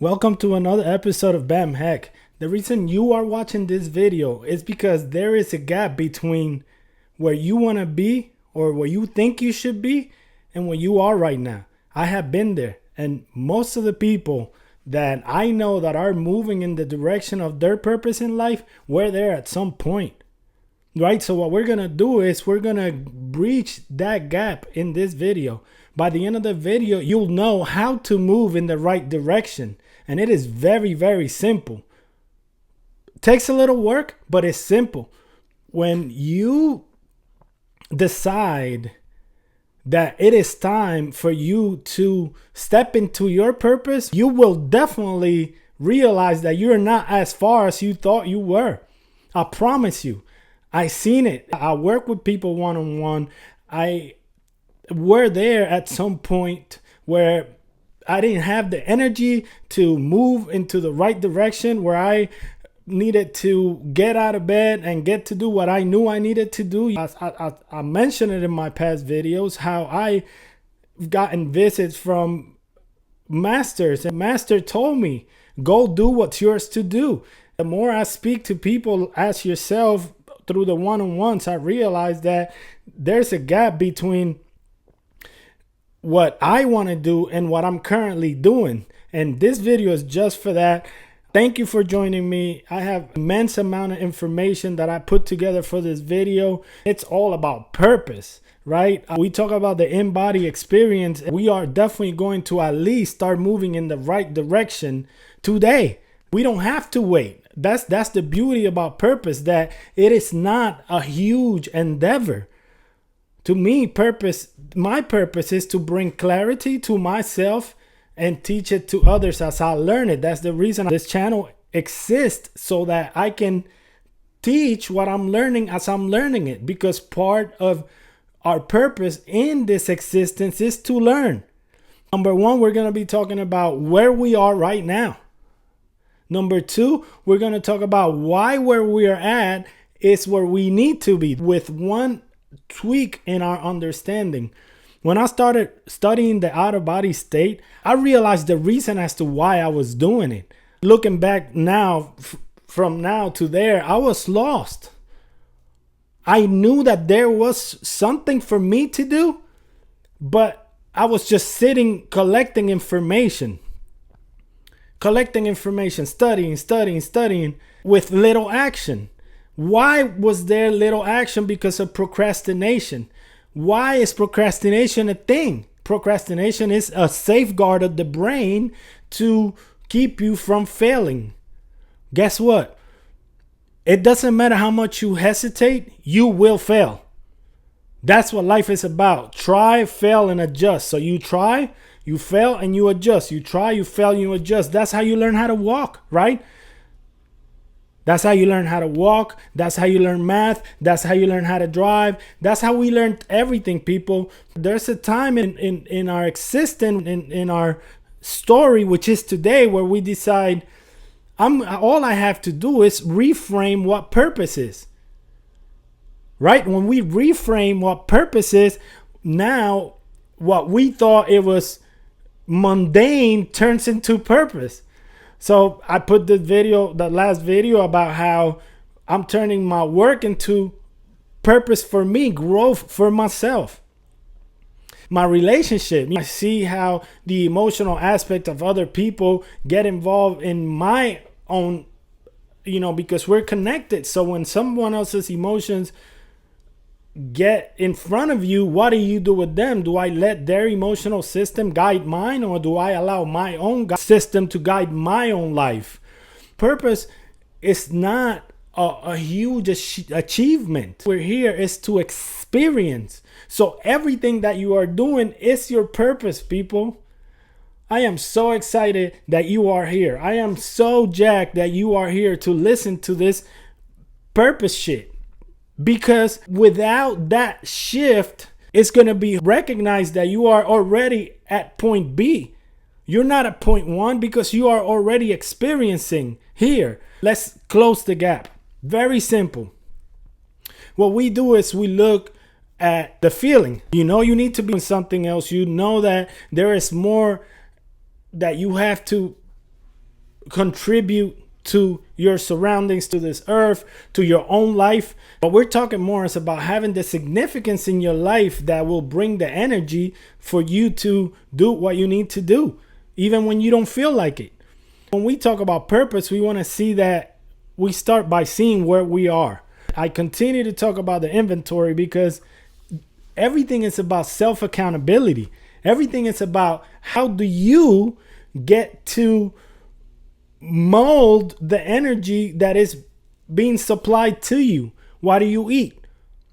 Welcome to another episode of Bamhek. The reason you are watching this video is because there is a gap between where you want to be or where you think you should be and where you are right now. I have been there, and most of the people that I know that are moving in the direction of their purpose in life were there at some point. Right? So what we're going to do is we're going to breach that gap in this video. By the end of the video, you'll know how to move in the right direction. And it is very, very simple. It takes a little work, but it's simple. When you decide that it is time for you to step into your purpose, you will definitely realize that you're not as far as you thought you were. I promise you. I seen it. I work with people one-on-one. I were there at some point where I didn't have the energy to move into the right direction, where I needed to get out of bed and get to do what I knew I needed to do. I mentioned it in my past videos, how I gotten visits from masters, and master told me, go do what's yours to do. The more I speak to people, ask yourself, through the one-on-ones, I realized that there's a gap between what I want to do and what I'm currently doing. And this video is just for that. Thank you for joining me. I have immense amount of information that I put together for this video. It's all about purpose, right? We talk about the in-body experience. We are definitely going to at least start moving in the right direction today. We don't have to wait. That's the beauty about purpose, that it is not a huge endeavor. To me, my purpose is to bring clarity to myself and teach it to others as I learn it. That's the reason this channel exists, so that I can teach what I'm learning as I'm learning it, because part of our purpose in this existence is to learn. Number one, we're going to be talking about where we are right now. Number two, we're going to talk about why where we are at is where we need to be, with one tweak in our understanding. When I started studying the out-of-body state, I realized the reason as to why I was doing it. Looking back now, from now to there, I was lost. I knew that there was something for me to do, but I was just sitting collecting information, studying with little action. Why was there little action? Because of procrastination. Why is procrastination a thing? Procrastination is a safeguard of the brain to keep you from failing. Guess what? It doesn't matter how much you hesitate, you will fail. That's what life is about. Try, fail, and adjust. So you try, you fail, and you adjust. You try, you fail, you adjust. That's how you learn how to walk, right? That's how you learn how to walk. That's how you learn math. That's how you learn how to drive. That's how we learned everything, people. There's a time in our existence, in our story, which is today, where we decide, all I have to do is reframe what purpose is. Right? When we reframe what purpose is, now what we thought it was mundane turns into purpose. So I put the last video about how I'm turning my work into purpose for me, growth for myself. My relationship, I see how the emotional aspect of other people get involved in my own, because we're connected. So when someone else's emotions get in front of you, what do you do with them? Do I let their emotional system guide mine, or do I allow my own system to guide my own life? Purpose is not a huge achievement. We're here is to experience. So everything that you are doing is your purpose, people. I am so excited that you are here. I am so jacked that you are here to listen to this purpose shit. Because without that shift, it's going to be recognized that you are already at point B. You're not at point 1 because you are already experiencing here. Let's close the gap. Very simple. What we do is we look at the feeling. You know you need to be doing something else. You know that there is more that you have to contribute to your surroundings, to this earth, to your own life. But we're talking more is about having the significance in your life that will bring the energy for you to do what you need to do, even when you don't feel like it. When we talk about purpose, we want to see that we start by seeing where we are. I continue to talk about the inventory because everything is about self-accountability. Everything is about how do you get to mold the energy that is being supplied to you. Why do you eat?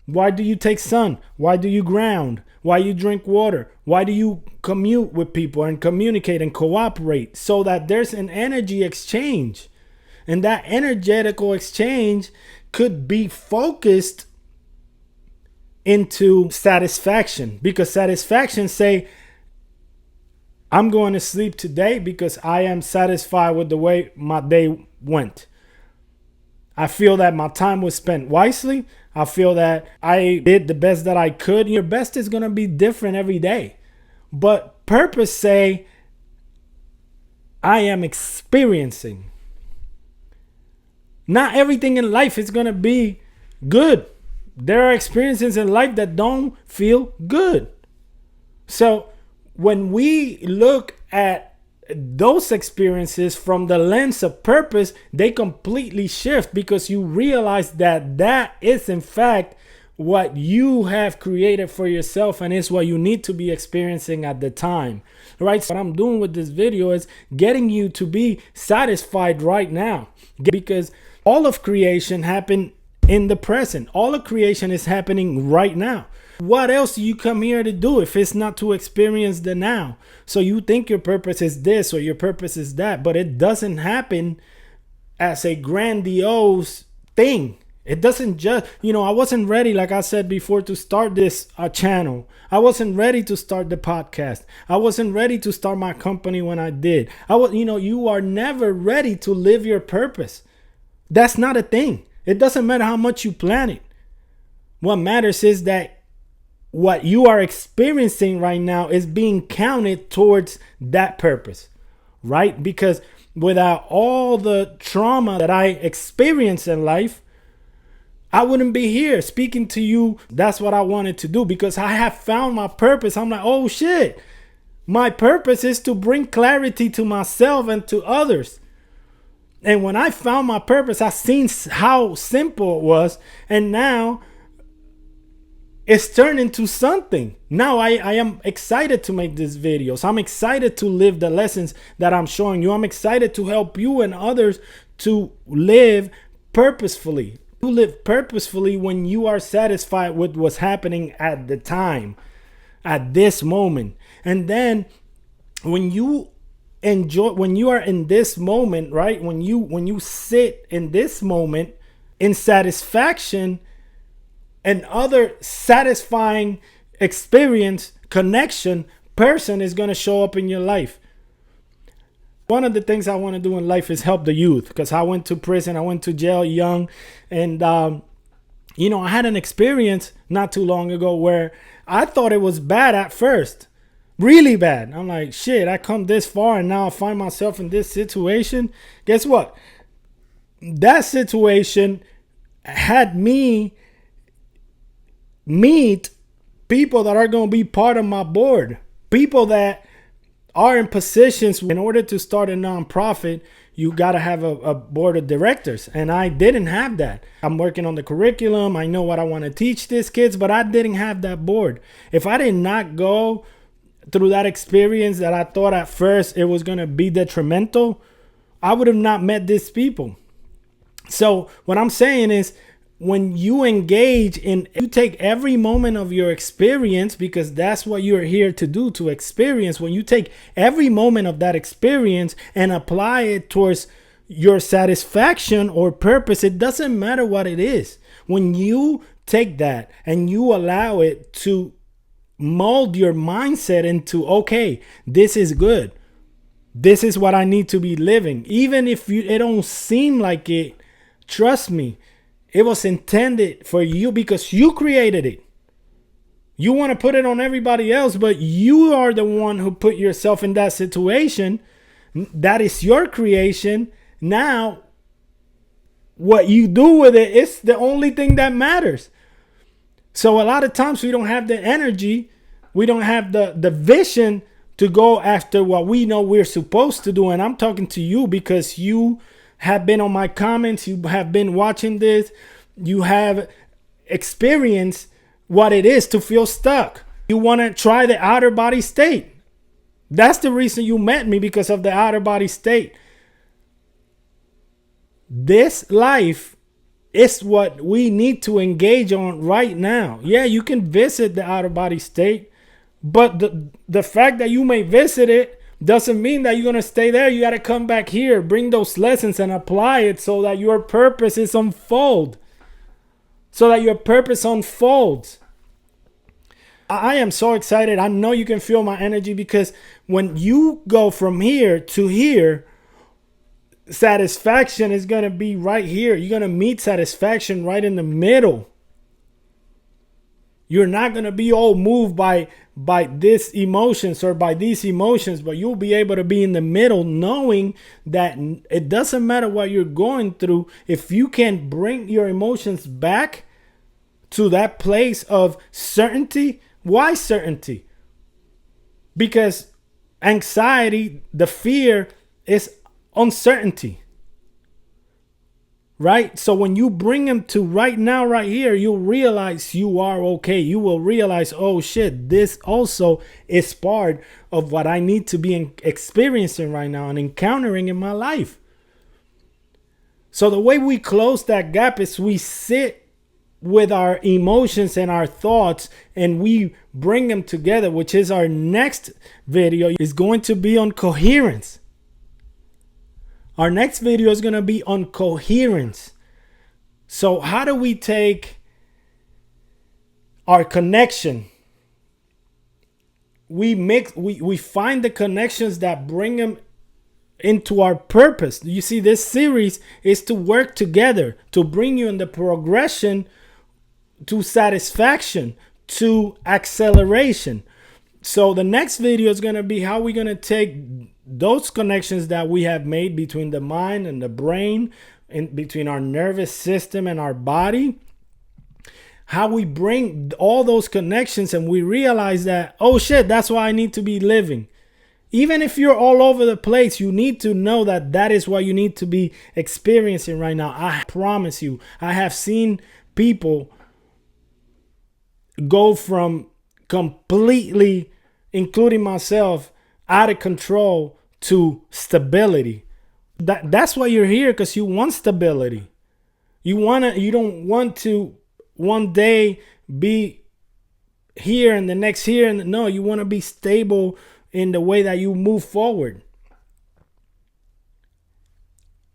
Why do you take sun? Why do you ground? Why you drink water? Why do you commute with people and communicate and cooperate? So that there's an energy exchange. And that energetical exchange could be focused into satisfaction, because satisfaction say, I'm going to sleep today because I am satisfied with the way my day went. I feel that my time was spent wisely. I feel that I did the best that I could. Your best is going to be different every day. But purpose say, I am experiencing. Not everything in life is going to be good. There are experiences in life that don't feel good. So when we look at those experiences from the lens of purpose, they completely shift, because you realize that that is in fact what you have created for yourself, and it's what you need to be experiencing at the time, right? So what I'm doing with this video is getting you to be satisfied right now, because all of creation happened in the present. All of creation is happening right now. What else do you come here to do if it's not to experience the now? So you think your purpose is this or your purpose is that, but it doesn't happen as a grandiose thing. It doesn't just, I wasn't ready, like I said before, to start this channel. I wasn't ready to start the podcast. I wasn't ready to start my company when I did. You are never ready to live your purpose. That's not a thing. It doesn't matter how much you plan it. What matters is that what you are experiencing right now is being counted towards that purpose, right? Because without all the trauma that I experienced in life, I wouldn't be here speaking to you. That's what I wanted to do, because I have found my purpose. I'm like, oh shit, my purpose is to bring clarity to myself and to others. And when I found my purpose, I seen how simple it was. And now it's turned into something. Now I am excited to make these videos. I'm excited to live the lessons that I'm showing you. I'm excited to help you and others to live purposefully. You live purposefully when you are satisfied with what's happening at the time, at this moment. And then when you are in this moment, right? When you sit in this moment in satisfaction, and other satisfying experience, connection, person is going to show up in your life. One of the things I want to do in life is help the youth, because I went to prison, I went to jail young, and I had an experience not too long ago where I thought it was bad at first. Really bad. I'm like, shit, I come this far and now I find myself in this situation. Guess what? That situation had me meet people that are going to be part of my board. People that are in positions. In order to start a nonprofit, you got to have a board of directors. And I didn't have that. I'm working on the curriculum. I know what I want to teach these kids, but I didn't have that board. If I did not go through that experience that I thought at first it was going to be detrimental, I would have not met these people. So what I'm saying is, when you engage in, you take every moment of your experience, because that's what you're here to do, to experience. When you take every moment of that experience and apply it towards your satisfaction or purpose, it doesn't matter what it is. When you take that and you allow it to mold your mindset into, okay, this is good. This is what I need to be living. Even if it don't seem like it, trust me, it was intended for you because you created it. You want to put it on everybody else, but you are the one who put yourself in that situation. That is your creation. Now, what you do with it is the only thing that matters. So a lot of times we don't have the energy, we don't have the vision to go after what we know we're supposed to do. And I'm talking to you because you have been on my comments, you have been watching this, you have experienced what it is to feel stuck. You want to try the outer body state. That's the reason you met me, because of the outer body state. This life is what we need to engage on right now. Yeah, you can visit the outer body state, but the fact that you may visit it doesn't mean that you're going to stay there. You got to come back here, bring those lessons and apply it so that your purpose is unfold. So that your purpose unfolds. I am so excited. I know you can feel my energy, because when you go from here to here, satisfaction is going to be right here. You're going to meet satisfaction right in the middle. You're not going to be all moved by this emotions or by these emotions, but you'll be able to be in the middle, knowing that it doesn't matter what you're going through. If you can bring your emotions back to that place of certainty. Why certainty? Because anxiety, the fear, is uncertainty. Right? So when you bring them to right now, right here, you'll realize you are okay. You will realize, oh shit, this also is part of what I need to be experiencing right now and encountering in my life. So the way we close that gap is we sit with our emotions and our thoughts and we bring them together, which is our next video, is going to be on coherence. Our next video is going to be on coherence. So how do we take our connection? We find the connections that bring them into our purpose. You see, this series is to work together, to bring you in the progression to satisfaction, to acceleration. So the next video is going to be how we're going to take those connections that we have made between the mind and the brain, and between our nervous system and our body, how we bring all those connections and we realize that, oh shit, that's why I need to be living. Even if you're all over the place, you need to know that that is what you need to be experiencing right now. I promise you, I have seen people go from completely, including myself, out of control to stability. That's why you're here, because you want stability. You don't want to one day be here and the next here, and no, you want to be stable in the way that you move forward.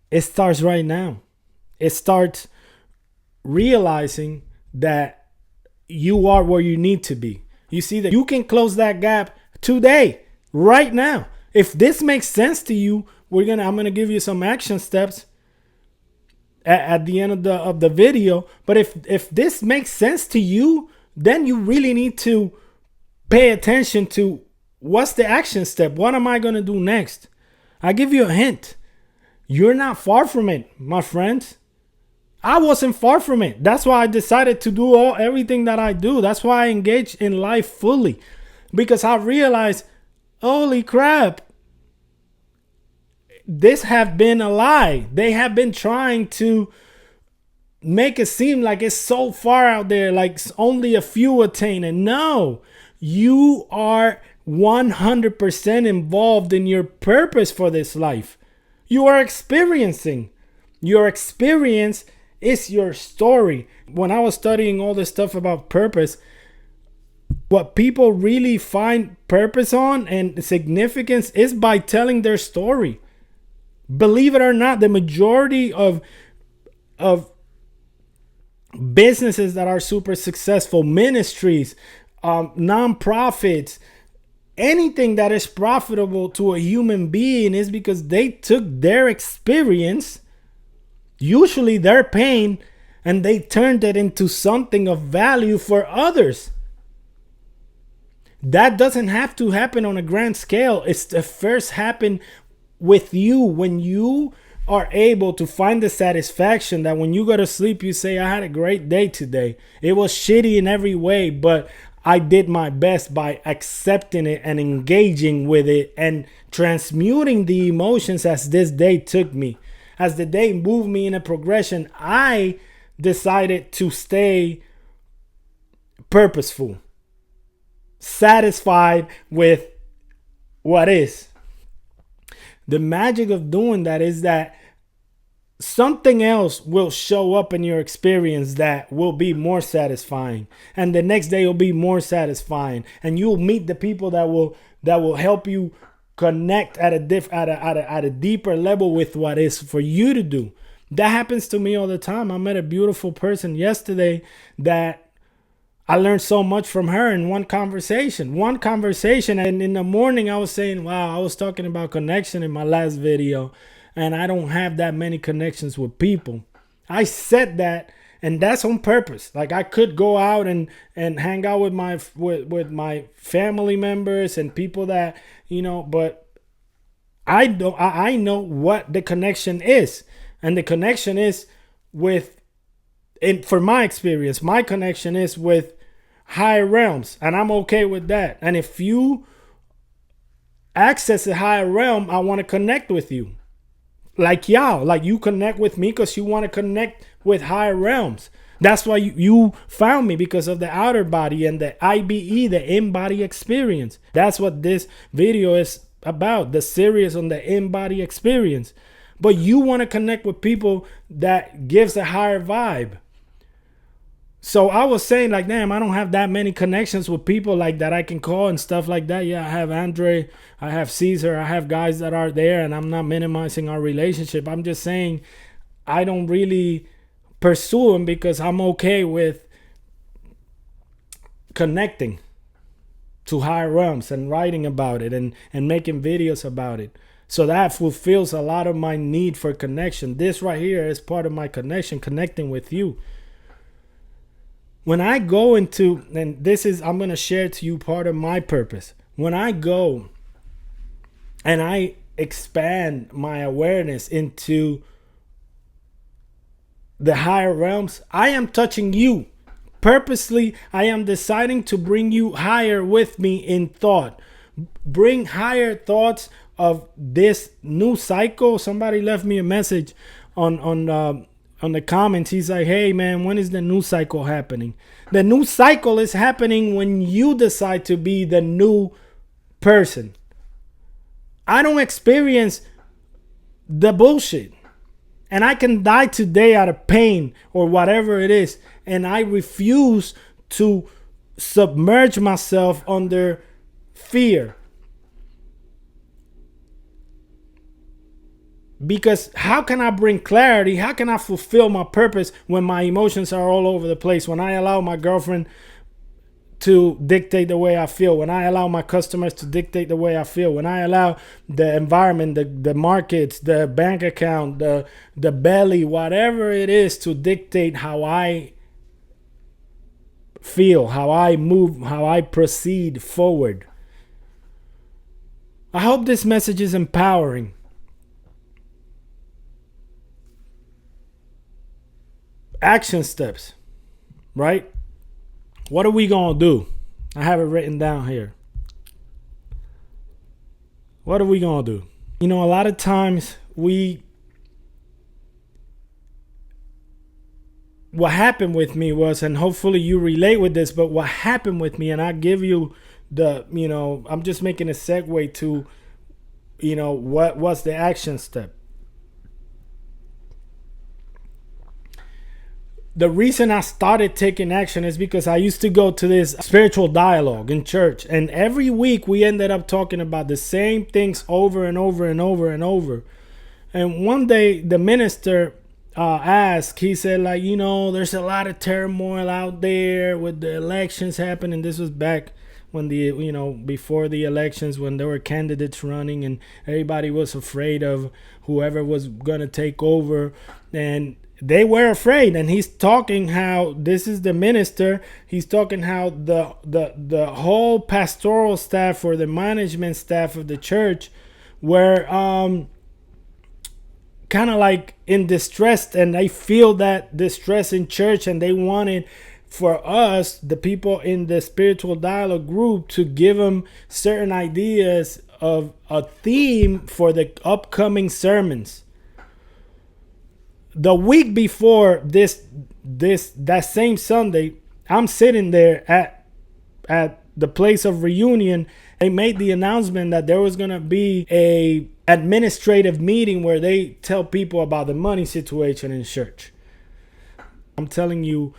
It starts right now. It starts realizing that you are where you need to be. You see that you can close that gap today, right now. If this makes sense to you, I'm gonna give you some action steps at the end of the video. But if this makes sense to you, then you really need to pay attention to what's the action step. What am I gonna do next? I give you a hint. You're not far from it, my friends. I wasn't far from it. That's why I decided to do everything that I do. That's why I engage in life fully, because I realized, holy crap, this have been a lie. They have been trying to make it seem like it's so far out there, like only a few attain it. No, you are 100% involved in your purpose for this life. You are experiencing. Your experience is your story. When I was studying all this stuff about purpose, what people really find purpose on and significance is by telling their story. Believe it or not, the majority of businesses that are super successful, ministries, nonprofits, anything that is profitable to a human being, is because they took their experience, usually their pain, and they turned it into something of value for others. That doesn't have to happen on a grand scale. It's the first happen with you, when you are able to find the satisfaction that when you go to sleep, you say, I had a great day today. It was shitty in every way, but I did my best by accepting it and engaging with it and transmuting the emotions as this day took me. As the day moved me in a progression, I decided to stay purposeful, satisfied with what is. The magic of doing that is that something else will show up in your experience that will be more satisfying, and the next day will be more satisfying, and you'll meet the people that will help you connect at a deeper level with what is for you to do. That happens to me all the time. I met a beautiful person yesterday that I learned so much from her in one conversation. And in the morning I was saying, wow, I was talking about connection in my last video, and I don't have that many connections with people. I said that, and that's on purpose. Like, I could go out and hang out with my family members and people that, but I know what the connection is. And the connection is for my experience, my connection is with higher realms, and I'm okay with that. And if you access a higher realm, I want to connect with you. Like y'all, like you connect with me because you want to connect with higher realms. That's why you found me, because of the outer body and the IBE, the in-body experience. That's what this video is about, the series on the in-body experience. But you want to connect with people that gives a higher vibe. So I was saying, like, damn, I don't have that many connections with people like that I can call and stuff like that. Yeah, I have Andre, I have Caesar, I have guys that are there, and I'm not minimizing our relationship. I'm just saying I don't really pursue them because I'm okay with connecting to higher realms and writing about it and making videos about it. So that fulfills a lot of my need for connection. This right here is part of my connection, connecting with you. When I go into, and this is, I'm going to share to you part of my purpose. When I go and I expand my awareness into the higher realms, I am touching you. Purposely, I am deciding to bring you higher with me in thought. Bring higher thoughts of this new cycle. Somebody left me a message on the comments. He's like, hey man, when is the new cycle happening? The new cycle is happening when you decide to be the new person. I don't experience the bullshit, and I can die today out of pain or whatever it is, and I refuse to submerge myself under fear. Because how can I bring clarity? How can I fulfill my purpose when my emotions are all over the place? When I allow my girlfriend to dictate the way I feel. When I allow my customers to dictate the way I feel. When I allow the environment, the markets, the bank account, the belly, whatever it is to dictate how I feel, how I move, how I proceed forward. I hope this message is empowering. Action steps, right? What are we gonna do? I have it written down here. What are we gonna do? A lot of times what happened with me was, and hopefully you relate with this, but what happened with me, and I give you I'm just making a segue to, what was the action step. The reason I started taking action is because I used to go to this spiritual dialogue in church, and every week we ended up talking about the same things over and over and over and over. And one day the minister asked, he said, like, there's a lot of turmoil out there with the elections happening. This was back when before the elections, when there were candidates running and everybody was afraid of whoever was going to take over, and they were afraid. And he's talking how, this is the minister, he's talking how the whole pastoral staff or the management staff of the church were kind of like in distress, and they feel that distress in church, and they wanted for us, the people in the spiritual dialogue group, to give them certain ideas of a theme for the upcoming sermons. The week before that same Sunday, I'm sitting there at the place of reunion. They made the announcement that there was going to be a administrative meeting where they tell people about the money situation in church. I'm telling you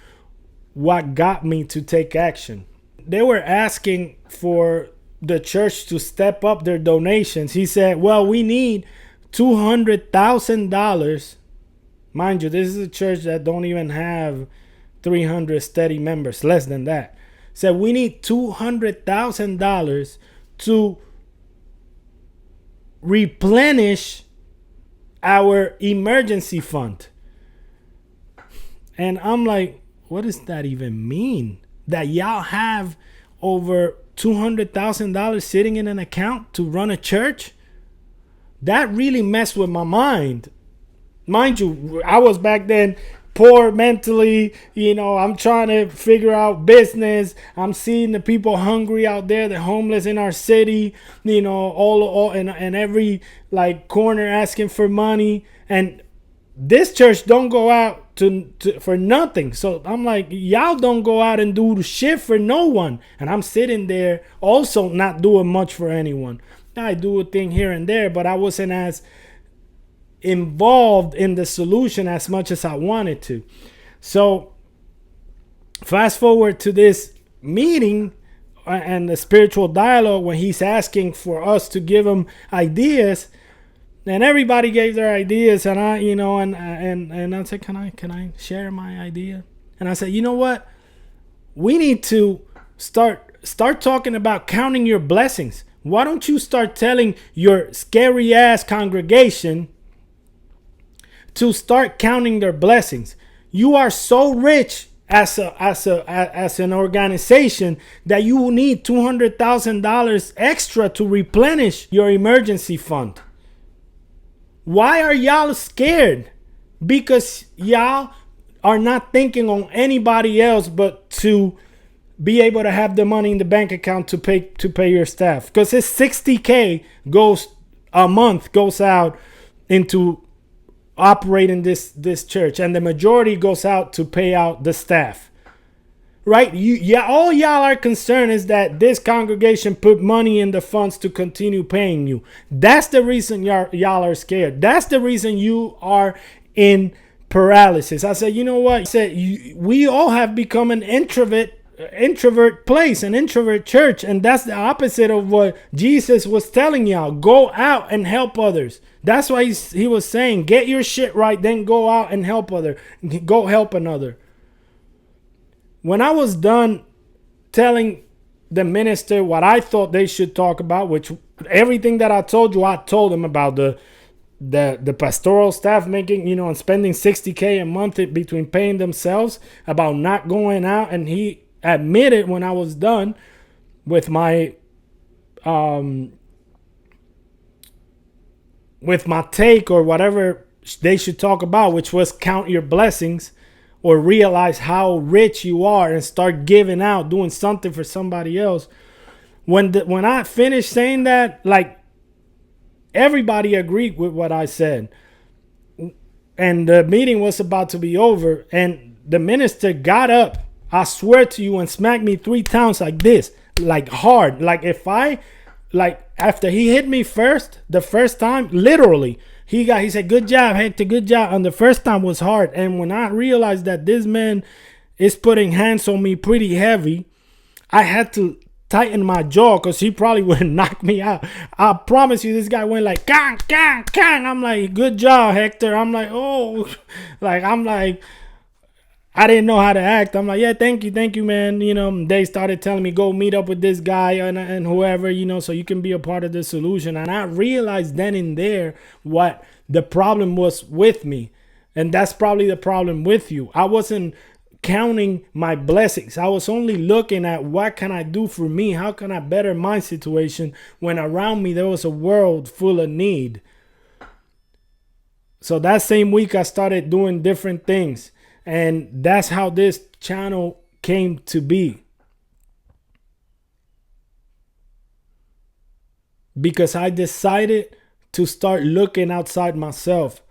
what got me to take action. They were asking for the church to step up their donations. He said, well, we need $200,000. Mind you, this is a church that don't even have 300 steady members, less than that. Said we need $200,000 to replenish our emergency fund. And I'm like, what does that even mean? That y'all have over $200,000 sitting in an account to run a church? That really messed with my mind. Mind you, I was back then poor mentally. I'm trying to figure out business. I'm seeing the people hungry out there, the homeless in our city, all and every like corner asking for money. And this church don't go out to for nothing. So I'm like, y'all don't go out and do shit for no one. And I'm sitting there also not doing much for anyone. I do a thing here and there, but I wasn't as involved in the solution as much as I wanted to. So fast forward to this meeting and the spiritual dialogue, when he's asking for us to give him ideas. And everybody gave their ideas, and I, and I said, can I share my idea? And I said, you know what? We need to start talking about counting your blessings. Why don't you start telling your scary ass congregation to start counting their blessings? You are so rich as an organization that you will need $200,000 extra to replenish your emergency fund. Why are y'all scared? Because y'all are not thinking on anybody else but to be able to have the money in the bank account to pay your staff. Because it's $60K a month goes out into operating this church, and the majority goes out to pay out the staff. Right? All y'all are concerned is that this congregation put money in the funds to continue paying you. That's the reason y'all are scared. That's the reason you are in paralysis. I said, you know what? I said, we all have become an introvert place, an introvert church, and that's the opposite of what Jesus was telling y'all. Go out and help others. That's why he was saying, get your shit right, then go out and help go help another. When I was done telling the minister what I thought they should talk about, which everything that I told you, I told them about the pastoral staff making, and spending $60K a month between paying themselves, about not going out. And he admitted when I was done with my take or whatever they should talk about, which was count your blessings, or realize how rich you are and start giving out, doing something for somebody else. When I finished saying that, like, everybody agreed with what I said. And the meeting was about to be over, and the minister got up, I swear to you, and smacked me 3 times like this, like hard. Like after he hit me the first time, literally, he said, good job, Hector, good job. And the first time was hard. And when I realized that this man is putting hands on me pretty heavy, I had to tighten my jaw, because he probably would knock me out. I promise you, this guy went like, kang, kang, kang. I'm like, good job, Hector. I'm like, oh, I didn't know how to act. I'm like, yeah, thank you, man. They started telling me, go meet up with this guy and whoever, so you can be a part of the solution. And I realized then and there what the problem was with me. And that's probably the problem with you. I wasn't counting my blessings. I was only looking at what can I do for me? How can I better my situation when around me there was a world full of need? So that same week I started doing different things, and that's how this channel came to be. Because I decided to start looking outside myself.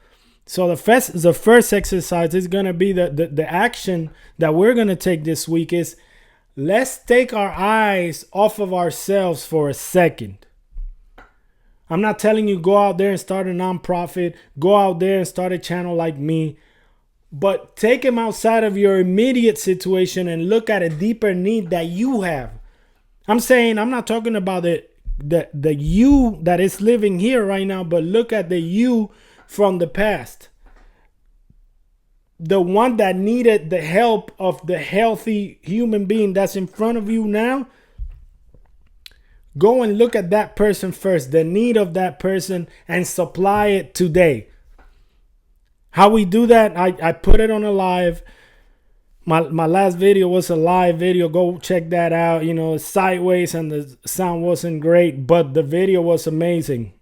So the first exercise is going to be the action that we're going to take this week is, let's take our eyes off of ourselves for a second. I'm not telling you go out there and start a nonprofit, go out there and start a channel like me, but take them outside of your immediate situation and look at a deeper need that you have. I'm not talking about the you that is living here right now, but look at the you from the past. The one that needed the help of the healthy human being that's in front of you now. Go and look at that person first, the need of that person, and supply it today. How we do that, I put it on a live. My last video was a live video. Go check that out. It's sideways and the sound wasn't great, but the video was amazing.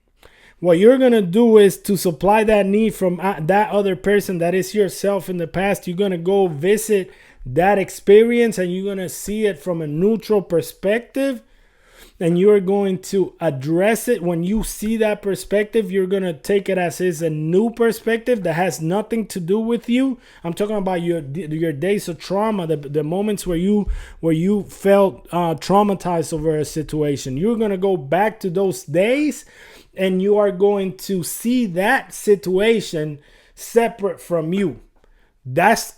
What you're going to do is to supply that need from that other person that is yourself in the past. You're going to go visit that experience and you're going to see it from a neutral perspective. And you're going to address it. When you see that perspective, you're going to take it as is a new perspective that has nothing to do with you. I'm talking about your days of trauma, the moments where you felt traumatized over a situation. You're going to go back to those days and you are going to see that situation separate from you. That's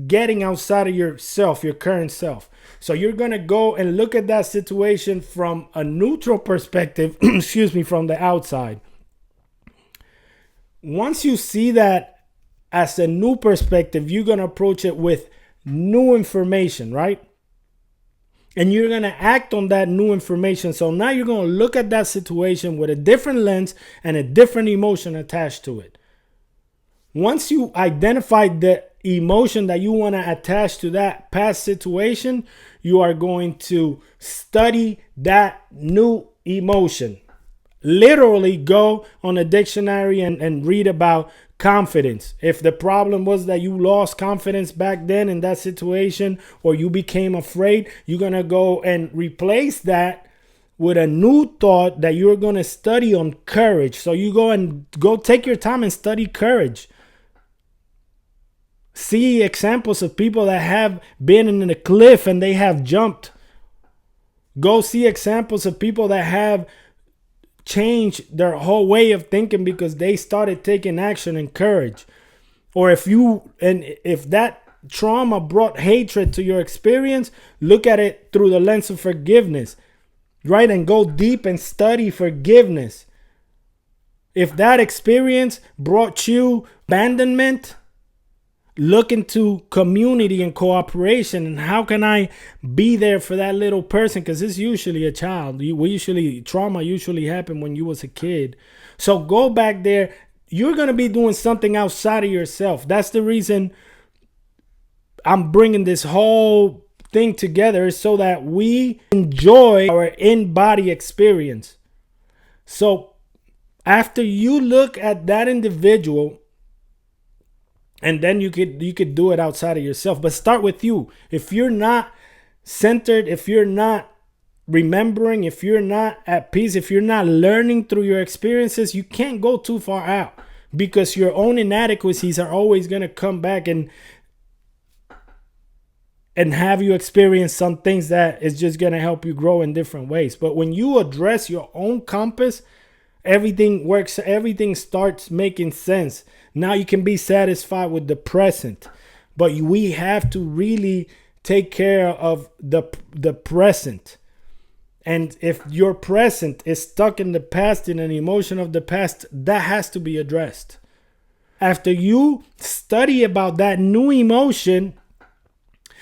getting outside of yourself, your current self. So you're going to go and look at that situation from a neutral perspective, from the outside. Once you see that as a new perspective, you're going to approach it with new information, right? And you're going to act on that new information. So now you're going to look at that situation with a different lens and a different emotion attached to it. Once you identify the emotion that you want to attach to that past situation, you are going to study that new emotion. Literally go on a dictionary and read about confidence. If the problem was that you lost confidence back then in that situation, or you became afraid, you're going to go and replace that with a new thought that you're going to study on courage. So you go take your time and study courage. See examples of people that have been in a cliff and they have jumped. Go see examples of people that have changed their whole way of thinking because they started taking action and courage. Or if that trauma brought hatred to your experience, look at it through the lens of forgiveness, right? And go deep and study forgiveness. If that experience brought you abandonment, look into community and cooperation and how can I be there for that little person, because it's usually a child. Trauma usually happened when you was a kid. So go back there. You're going to be doing something outside of yourself. That's the reason I'm bringing this whole thing together, so that we enjoy our in-body experience. So after you look at that individual, and then you could do it outside of yourself. But start with you. If you're not centered, if you're not remembering, if you're not at peace, if you're not learning through your experiences, you can't go too far out, because your own inadequacies are always going to come back and have you experience some things that is just going to help you grow in different ways. But when you address your own compass, everything works. Everything starts making sense. Now you can be satisfied with the present, but we have to really take care of the present. And if your present is stuck in the past, in an emotion of the past, that has to be addressed. After you study about that new emotion,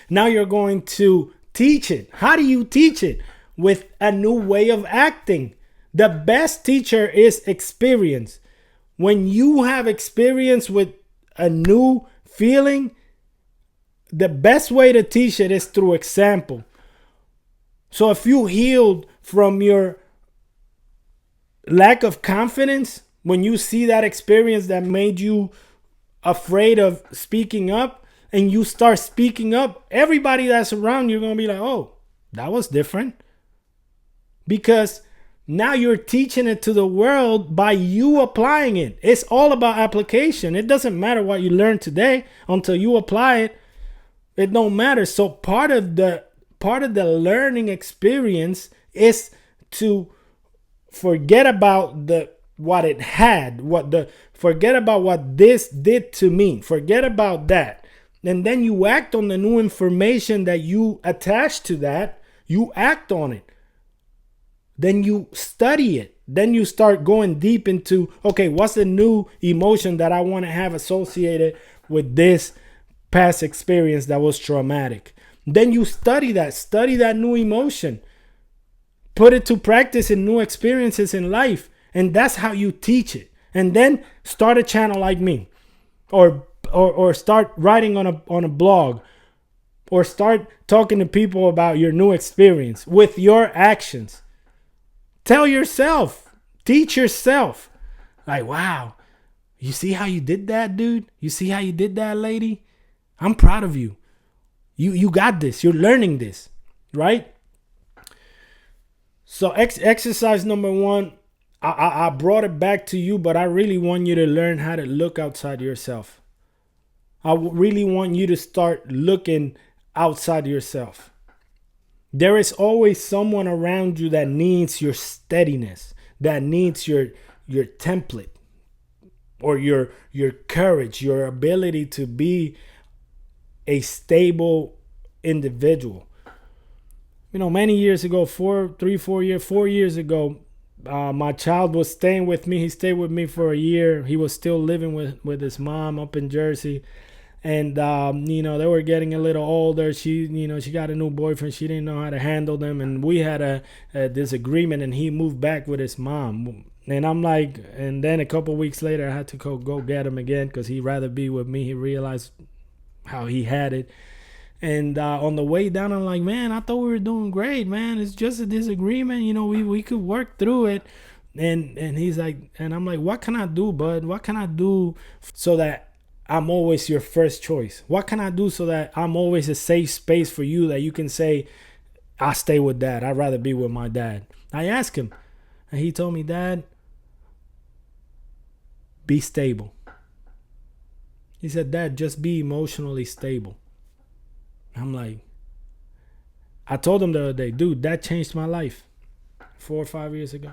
now you're going to teach it. How do you teach it? With a new way of acting. The best teacher is experience. When you have experience with a new feeling, the best way to teach it is through example. So if you healed from your lack of confidence, When you see that experience that made you afraid of speaking up and you start speaking up, everybody that's around you are going to be like, oh, that was different. Because now you're teaching it to the world by you applying it. It's all about application. It doesn't matter what you learn today until you apply it. It don't matter. So part of the learning experience is to forget about what it had, forget about what this did to me. Forget about that. And then you act on the new information that you attach to that. You act on it. Then you study it. Then you start going deep into, okay, what's the new emotion that I want to have associated with this past experience that was traumatic? Then you study that new emotion. Put it to practice in new experiences in life. And that's how you teach it. And then start a channel like me. Or start writing on a blog. Or start talking to people about your new experience with your actions. Tell yourself. Teach yourself. Like, wow. You see how you did that, dude? You see how you did that, lady? I'm proud of you. You got this. You're learning this. Right? So exercise number 1, I brought it back to you, but I really want you to learn how to look outside yourself. I really want you to start looking outside yourself. There is always someone around you that needs your steadiness, that needs your template, or your courage, your ability to be a stable individual. You know, many years ago, 4 years ago, my child was staying with me. He stayed with me for a year. He was still living with his mom up in Jersey. And, they were getting a little older. She got a new boyfriend. She didn't know how to handle them. And we had a disagreement, and he moved back with his mom. And I'm like, and then a couple weeks later, I had to go get him again because he'd rather be with me. He realized how he had it. And on the way down, I'm like, man, I thought we were doing great, man. It's just a disagreement. We could work through it. And he's like, and I'm like, what can I do, bud? What can I do so that I'm always your first choice? What can I do so that I'm always a safe space for you, that you can say, I stay with dad. I'd rather be with my dad. I asked him, and he told me, Dad, be stable. He said, Dad, just be emotionally stable. I'm like, I told him the other day, dude, that changed my life 4 or 5 years ago.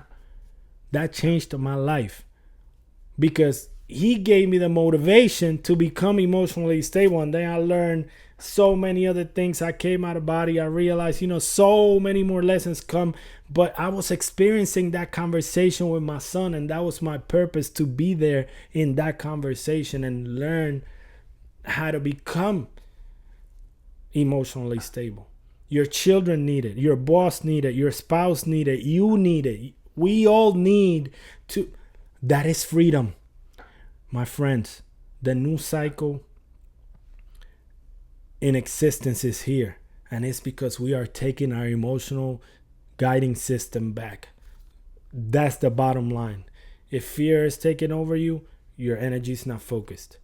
That changed my life because he gave me the motivation to become emotionally stable. And then I learned so many other things. I came out of body. I realized, so many more lessons come. But I was experiencing that conversation with my son. And that was my purpose, to be there in that conversation and learn how to become emotionally stable. Your children need it. Your boss need it. Your spouse need it. You need it. We all need to. That is freedom. My friends, the new cycle in existence is here. And it's because we are taking our emotional guiding system back. That's the bottom line. If fear is taking over you, your energy is not focused.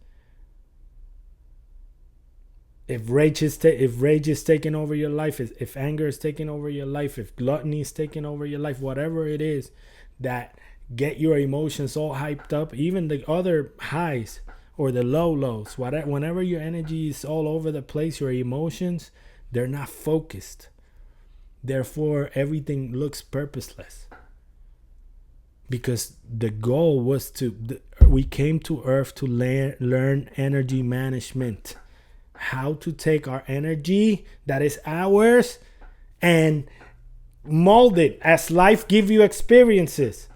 If rage is taking over your life, if anger is taking over your life, if gluttony is taking over your life, whatever it is that get your emotions all hyped up, even the other highs or the lows, whenever your energy is all over the place, your emotions, they're not focused. Therefore, everything looks purposeless. Because the goal was we came to Earth to learn energy management. How to take our energy that is ours and mold it as life give you experiences.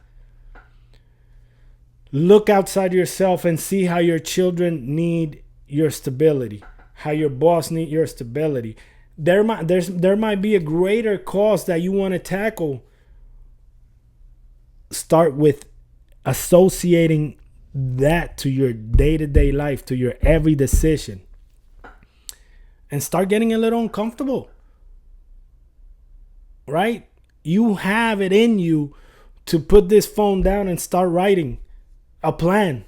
Look outside yourself and see how your children need your stability, how your boss need your stability. There might be a greater cause that you want to tackle. Start with associating that to your day-to-day life, to your every decision. And start getting a little uncomfortable. Right? You have it in you to put this phone down and start writing. a plan.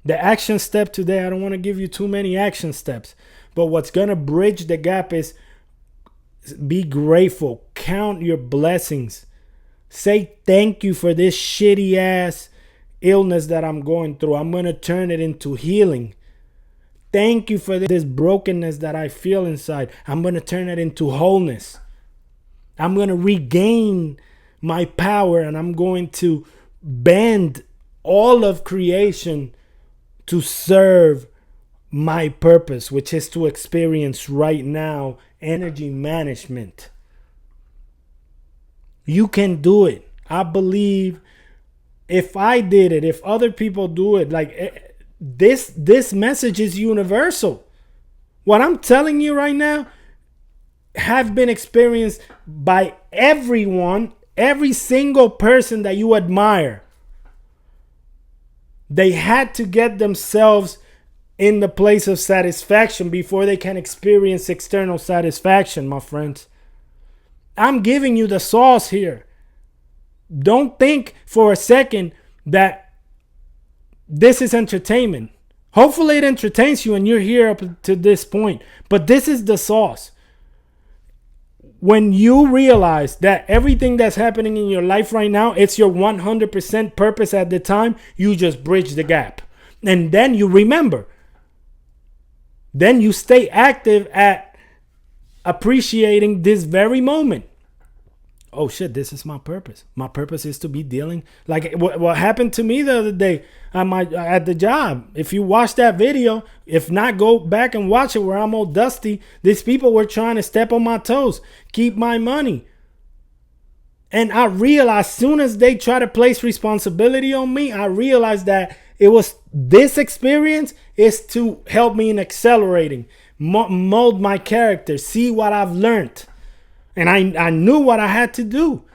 The action step today, I don't want to give you too many action steps, but what's going to bridge the gap is be grateful. Count your blessings. Say thank you for this shitty ass illness that I'm going through. I'm going to turn it into healing. Thank you for this brokenness that I feel inside. I'm going to turn it into wholeness. I'm going to regain my power, and I'm going to bend all of creation to serve my purpose, which is to experience right now energy management. You can do it. I believe if I did it, if other people do it, like this message is universal. What I'm telling you right now have been experienced by everyone, every single person that you admire. They had to get themselves in the place of satisfaction before they can experience external satisfaction, my friends. I'm giving you the sauce here. Don't think for a second that this is entertainment. Hopefully it entertains you and you're here up to this point. But this is the sauce. When you realize that everything that's happening in your life right now, it's your 100% purpose at the time, you just bridge the gap. And then you remember. Then you stay active at appreciating this very moment. Oh shit, this is my purpose. My purpose is to be dealing. Like what happened to me the other day at the job. If you watch that video, if not, go back and watch it where I'm all dusty. These people were trying to step on my toes, keep my money. And I realized as soon as they try to place responsibility on me, I realized that it was this experience is to help me in accelerating, mold my character, see what I've learned. And I knew what I had to do.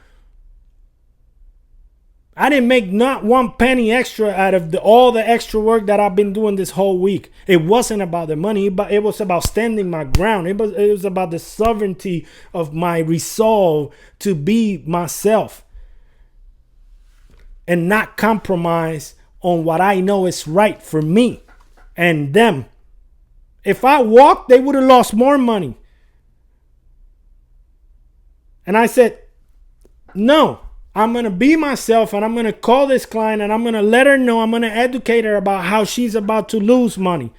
I didn't make not one penny extra out of all the extra work that I've been doing this whole week. It wasn't about the money, but it was about standing my ground. It was about the sovereignty of my resolve to be myself and not compromise on what I know is right for me and them. If I walked, they would have lost more money. And I said, no, I'm going to be myself, and I'm going to call this client and I'm going to let her know, I'm going to educate her about how she's about to lose money.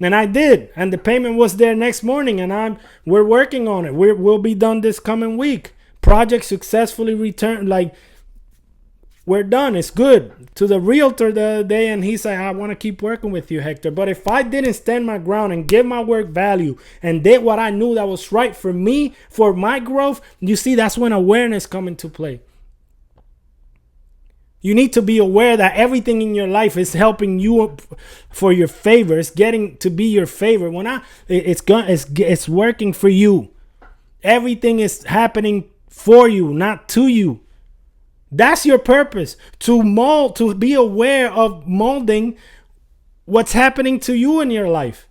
And I did. And the payment was there next morning, and we're working on it. We'll be done this coming week. Project successfully returned. Like, we're done. It's good. To the realtor the other day, and he said, I want to keep working with you, Hector. But if I didn't stand my ground and give my work value and did what I knew that was right for me, for my growth, you see, that's when awareness comes into play. You need to be aware that everything in your life is helping you for your favor. It's getting to be your favor. It's working for you. Everything is happening for you, not to you. That's your purpose, to mold, to be aware of molding what's happening to you in your life.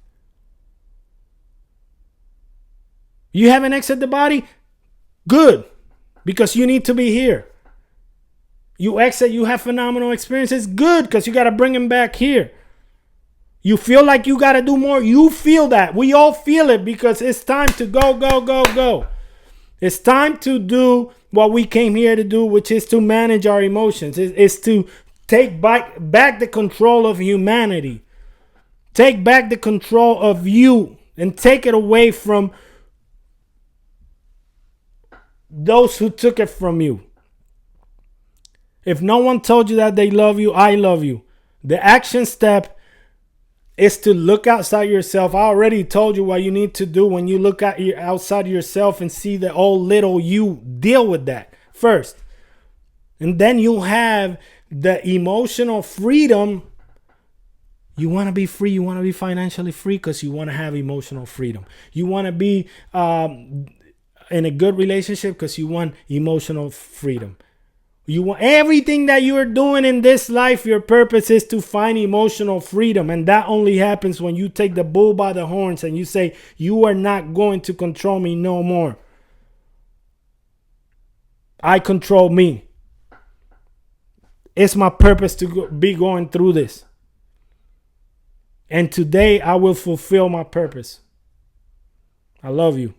You haven't exited the body? Good, because you need to be here. You exit, you have phenomenal experiences? Good, because you got to bring them back here. You feel like you got to do more? You feel that. We all feel it, because it's time to go, go, go, go. It's time to do what we came here to do, which is to manage our emotions. It's to take back the control of humanity. Take back the control of you and take it away from those who took it from you. If no one told you that they love you, I love you. The action step is to look outside yourself. I already told you what you need to do when you look outside yourself and see the old little you. Deal with that first. And then you have the emotional freedom. You want to be free. You want to be financially free because you want to have emotional freedom. You want to be in a good relationship because you want emotional freedom. You want everything that you are doing in this life. Your purpose is to find emotional freedom. And that only happens when you take the bull by the horns and you say, you are not going to control me no more. I control me. It's my purpose to be going through this. And today I will fulfill my purpose. I love you.